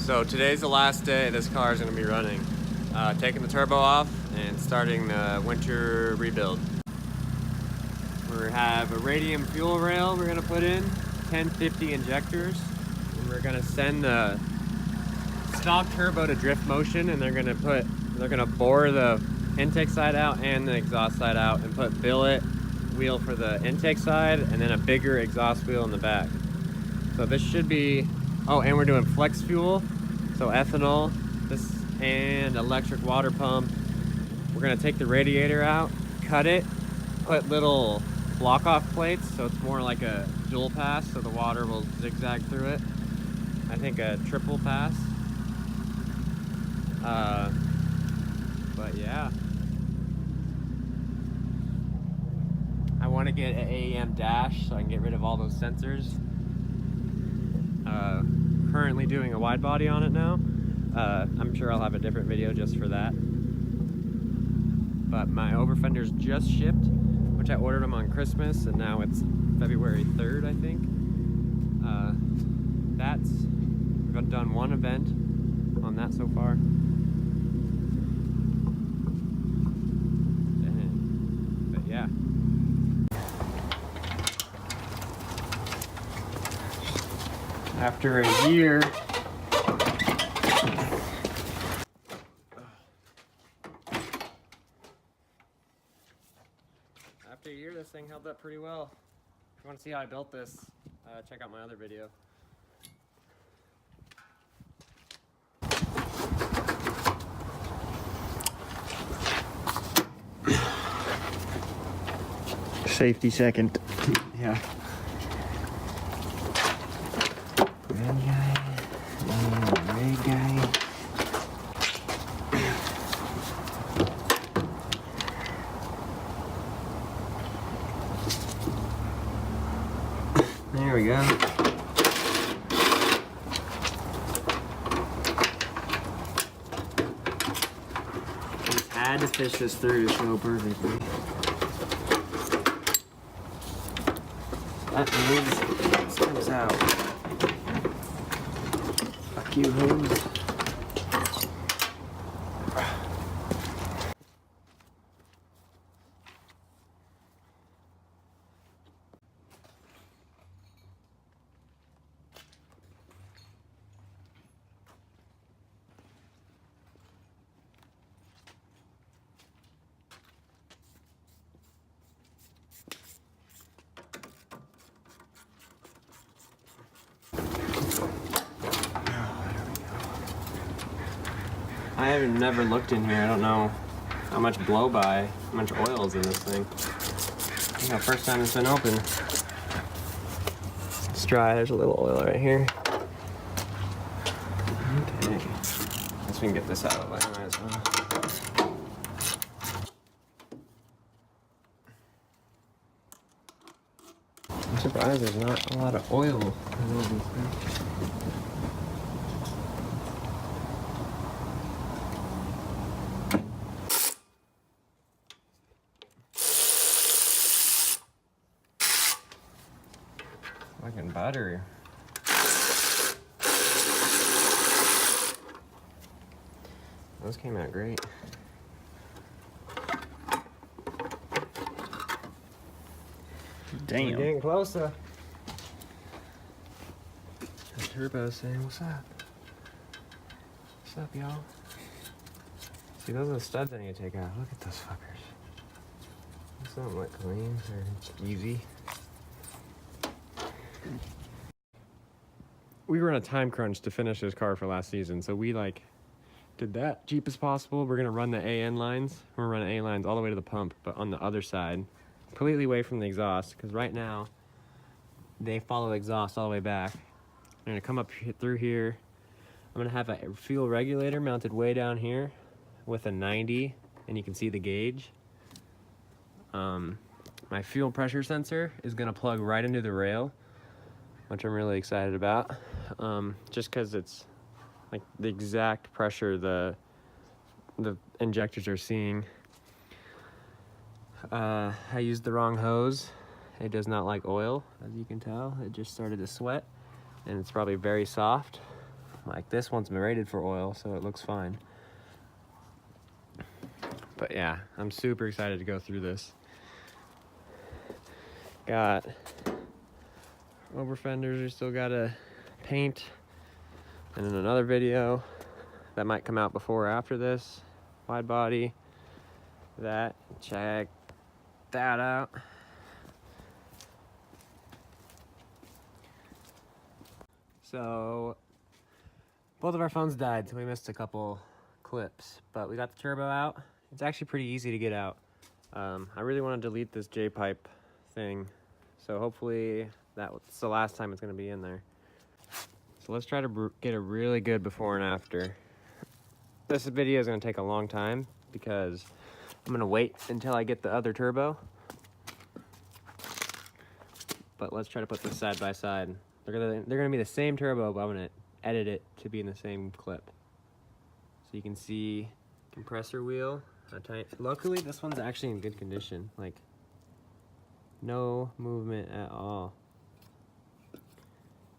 So today's the last day this car is going to be running. Taking the turbo off and starting the winter rebuild. We have a radium fuel rail we're going to put in, 1050 injectors, and we're going to send the stock turbo to Driftmotion, and they're going to bore the intake side out and the exhaust side out and put billet wheel for the intake side and then a bigger exhaust wheel in the back. So this should be, oh, and we're doing flex fuel, so ethanol, this and electric water pump. We're gonna take the radiator out, cut it, put little block off plates so it's more like a dual pass, so the water will zigzag through it. I think a triple pass. But yeah, I want to get an AEM dash so I can get rid of all those sensors. Currently doing a wide body on it now. I'm sure I'll have a different video just for that. But my over fenders just shipped, which I ordered them on Christmas, and now it's February 3rd, I think. We've done one event on that so far. But yeah. After a year, this thing held up pretty well. If you want to see how I built this, check out my other video. Safety second. Yeah. Red guy. Red guy. There we go. Just had to fish this through to flow perfectly. That means this comes out. Fuck you, hose. I have never looked in here. I don't know how much blow by, how much oil is in this thing. I think the first time it's been open. It's dry. There's a little oil right here. Okay. Guess we can get this out of the way as well. I'm surprised there's not a lot of oil in all these things. Fucking butter. Those came out great. Damn. We're getting closer. The turbo's saying, what's up? What's up, y'all? See, those are the studs I need to take out. Look at those fuckers. This don't look clean or easy. We were on a time crunch to finish this car for last season, so we did that cheap as possible. We're gonna run the AN lines. We're gonna run A lines all the way to the pump, but on the other side, completely away from the exhaust, because right now they follow exhaust all the way back. I'm gonna come up through here. I'm gonna have a fuel regulator mounted way down here with a 90, and you can see the gauge. My fuel pressure sensor is gonna plug right into the rail, which I'm really excited about, just because it's like the exact pressure the injectors are seeing. I used the wrong hose. It does not like oil, as you can tell. It just started to sweat, and it's probably very soft. Like this one's been rated for oil, so it looks fine. But yeah, I'm super excited to go through this. Got over fenders we still gotta paint, and in another video that might come out before or after this, wide body, check that out. So both of our phones died, so we missed a couple clips, but we got the turbo out. It's actually pretty easy to get out. I really want to delete this J-pipe thing, so hopefully that's the last time it's going to be in there. So let's try to get a really good before and after. This video is going to take a long time because I'm going to wait until I get the other turbo. But let's try to put this side by side. They're gonna be the same turbo, but I'm gonna edit it to be in the same clip. So you can see compressor wheel. Luckily, this one's actually in good condition. Like, no movement at all.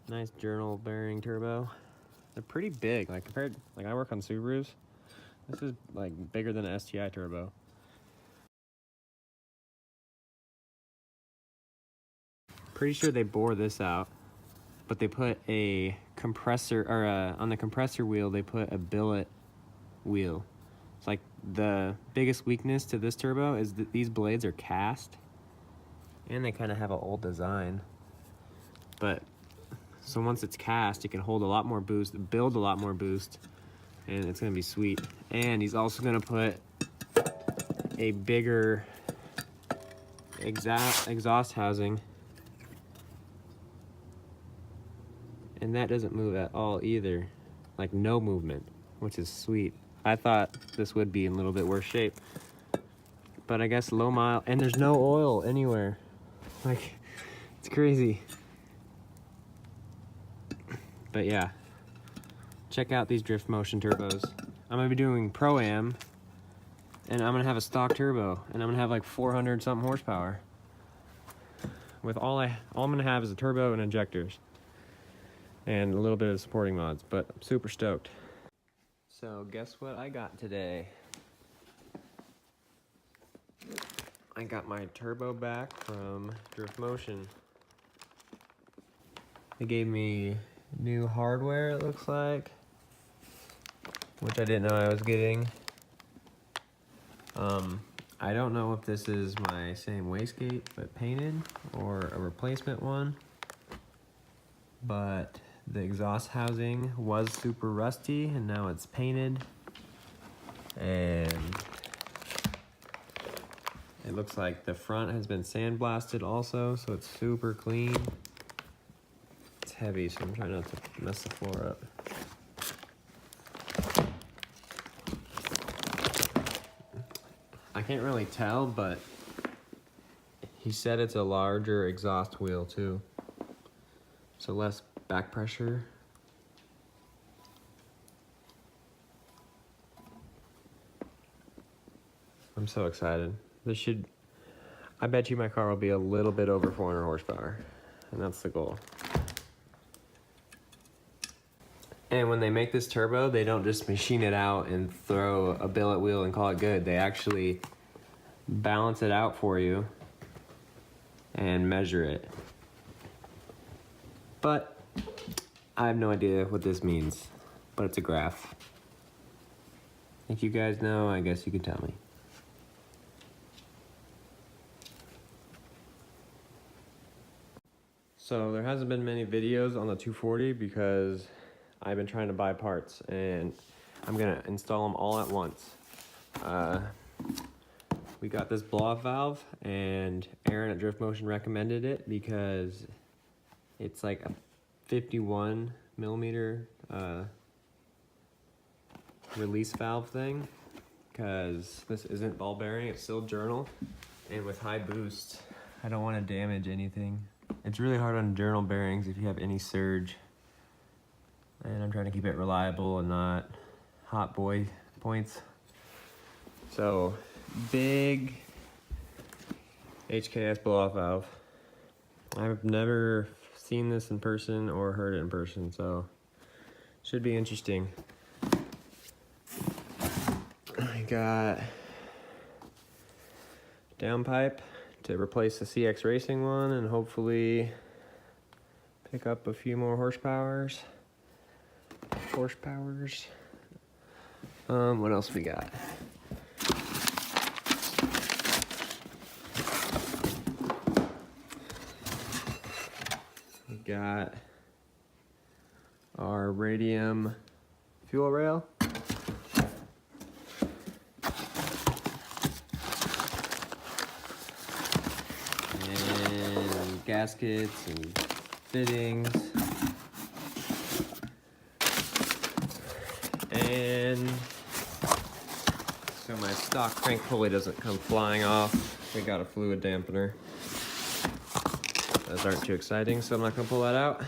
Nice journal bearing turbo. They're pretty big. Like compared, like I work on Subarus. This is like bigger than an STI turbo. Pretty sure they bore this out, but they put a compressor, or on the compressor wheel, they put a billet wheel. It's like the biggest weakness to this turbo is that these blades are cast, and they kind of have an old design. But so once it's cast, it can hold a lot more boost, build a lot more boost, and it's gonna be sweet. And he's also gonna put a bigger exhaust housing. And that doesn't move at all either. Like no movement, which is sweet. I thought this would be in a little bit worse shape. But I guess low mile, and there's no oil anywhere. Like, it's crazy. But yeah, check out these Driftmotion turbos. I'm gonna be doing Pro-Am, and I'm gonna have a stock turbo, and I'm gonna have like 400 something horsepower. With all I'm gonna have is a turbo and injectors. And a little bit of supporting mods, but I'm super stoked. So guess what I got today? I got my turbo back from Driftmotion. They gave me new hardware, it looks like, which I didn't know I was getting. I don't know if this is my same wastegate but painted or a replacement one, but the exhaust housing was super rusty and now it's painted, and it looks like the front has been sandblasted also, so it's super clean. It's heavy, so I'm trying not to mess the floor up. I can't really tell, but he said it's a larger exhaust wheel too, so less back pressure. I'm so excited. I bet you my car will be a little bit over 400 horsepower, and that's the goal. And when they make this turbo, they don't just machine it out and throw a billet wheel and call it good. They actually balance it out for you and measure it. But I have no idea what this means, but it's a graph. If you guys know, I guess you can tell me. So there hasn't been many videos on the 240 because I've been trying to buy parts, and I'm gonna install them all at once. We got this blow-off valve, and Aaron at Driftmotion recommended it because it's like a 51 millimeter release valve thing, because this isn't ball bearing, it's still journal, and with high boost I don't want to damage anything. It's really hard on journal bearings if you have any surge, and I'm trying to keep it reliable and not hot boy points. So big HKS blow-off valve. I've never seen this in person or heard it in person, so Should be interesting. I got downpipe to replace the CX Racing one and hopefully pick up a few more horsepowers. What else we got? We got our radium fuel rail. And gaskets and fittings. And so my stock crank pulley doesn't come flying off. We got a fluid dampener. Those aren't too exciting, so I'm not gonna pull that out.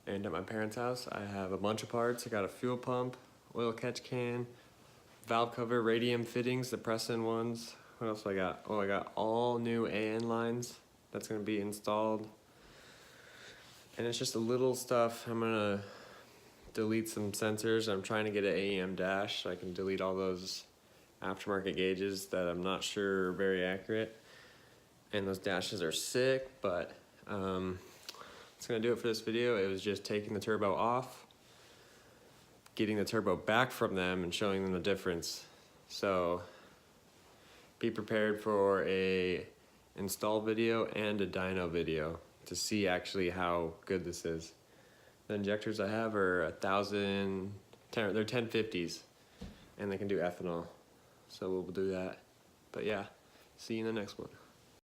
And at my parents' house, I have a bunch of parts. I got a fuel pump, oil catch can, valve cover, radium fittings, the press-in ones. What else do I got? Oh, I got all new AN lines that's gonna be installed. And it's just a little stuff. I'm gonna delete some sensors. I'm trying to get an AEM dash so I can delete all those aftermarket gauges that I'm not sure are very accurate. And those dashes are sick, but it's gonna do it for this video. It was just taking the turbo off, getting the turbo back from them and showing them the difference. So be prepared for a install video and a dyno video to see actually how good this is. The injectors I have are 1,000, they're 1050s, and they can do ethanol. So we'll do that. But yeah, see you in the next one.